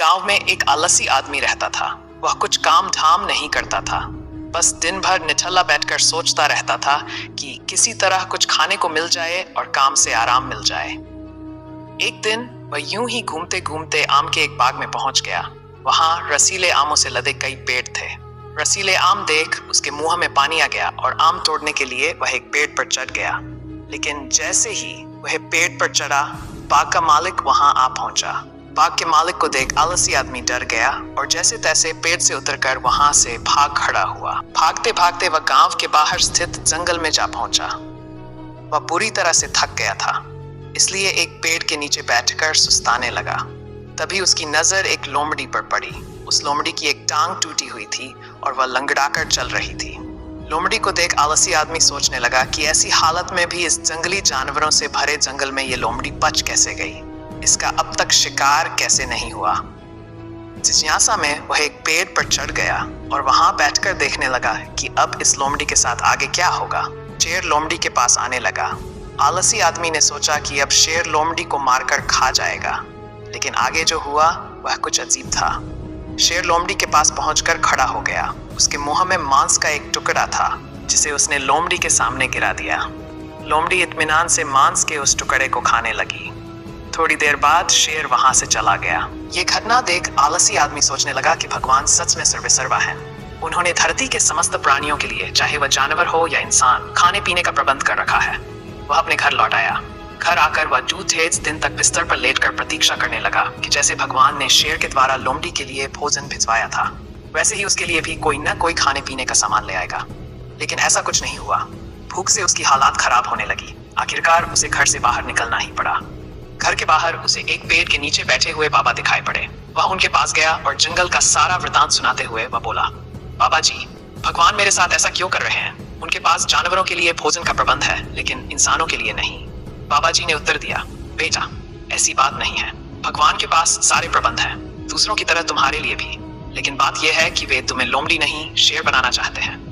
गांव में एक आलसी आदमी रहता था। वह कुछ काम धाम नहीं करता था, बस दिन भर निठल्ला बैठकर सोचता रहता था कि किसी तरह कुछ खाने को मिल जाए और काम से आराम मिल जाए। एक दिन वह यूं ही घूमते घूमते आम के एक बाग में पहुंच गया। वहां रसीले आमों से लदे कई पेड़ थे। रसीले आम देख उसके मुंह में पानी आ गया और आम तोड़ने के लिए वह एक पेड़ पर चढ़ गया। लेकिन जैसे ही वह पेड़ पर चढ़ा, बाग का मालिक वहां आ पहुंचा। बाग के मालिक को देख आलसी आदमी डर गया और जैसे तैसे पेड़ से उतरकर वहां से भाग खड़ा हुआ। भागते भागते वह गांव के बाहर स्थित जंगल में जा पहुंचा। वह पूरी तरह से थक गया था, इसलिए एक पेड़ के नीचे बैठकर सुस्ताने लगा। तभी उसकी नजर एक लोमड़ी पर पड़ी। उस लोमड़ी की एक टांग टूटी हुई थी और वह लंगड़ाकर चल रही थी। लोमड़ी को देख आलसी आदमी सोचने लगा कि ऐसी हालत में भी इस जंगली जानवरों से भरे जंगल में ये लोमड़ी बच कैसे गई, इसका अब तक शिकार कैसे नहीं हुआ। जिज्ञासा में वह एक पेड़ पर चढ़ गया और वहां बैठकर देखने लगा कि अब इस लोमड़ी के साथ आगे क्या होगा। शेर लोमड़ी के पास आने लगा। आलसी आदमी ने सोचा कि अब शेर लोमड़ी को मारकर खा जाएगा, लेकिन आगे जो हुआ वह कुछ अजीब था। शेर लोमड़ी के पास पहुंचकर खड़ा हो गया। उसके मुंह में मांस का एक टुकड़ा था, जिसे उसने लोमड़ी के सामने गिरा दिया। लोमड़ी इत्मीनान से मांस के उस टुकड़े को खाने लगी। थोड़ी देर बाद शेर वहां से चला गया। ये घटना देख आलसी आदमी सोचने लगा कि भगवान सच में सर्वेसर्वा है। उन्होंने धरती के समस्त प्राणियों के लिए, चाहे वह जानवर हो या इंसान, खाने पीने का प्रबंध कर रखा है। वह अपने घर लौट आया। घर आकर वह जूझ दिन तक बिस्तर पर लेटकर प्रतीक्षा करने लगा कि जैसे भगवान ने शेर के द्वारा लोमड़ी के लिए भोजन भिजवाया था, वैसे ही उसके लिए भी कोई न कोई खाने पीने का सामान ले आएगा। लेकिन ऐसा कुछ नहीं हुआ। भूख से उसकी हालात खराब होने लगी। आखिरकार उसे घर से बाहर निकलना ही पड़ा। घर के बाहर उसे एक पेड़ के नीचे बैठे हुए बाबा दिखाई पड़े। वह उनके पास गया और जंगल का सारा वृतांत सुनाते हुए वह बोला, बाबा जी, भगवान मेरे साथ ऐसा क्यों कर रहे हैं? उनके पास जानवरों के लिए भोजन का प्रबंध है, लेकिन इंसानों के लिए नहीं। बाबा जी ने उत्तर दिया, बेटा, ऐसी बात नहीं है। भगवान के पास सारे प्रबंध हैं, दूसरों की तरह तुम्हारे लिए भी। लेकिन बात यह है कि वे तुम्हें लोमड़ी नहीं, शेर बनाना चाहते हैं।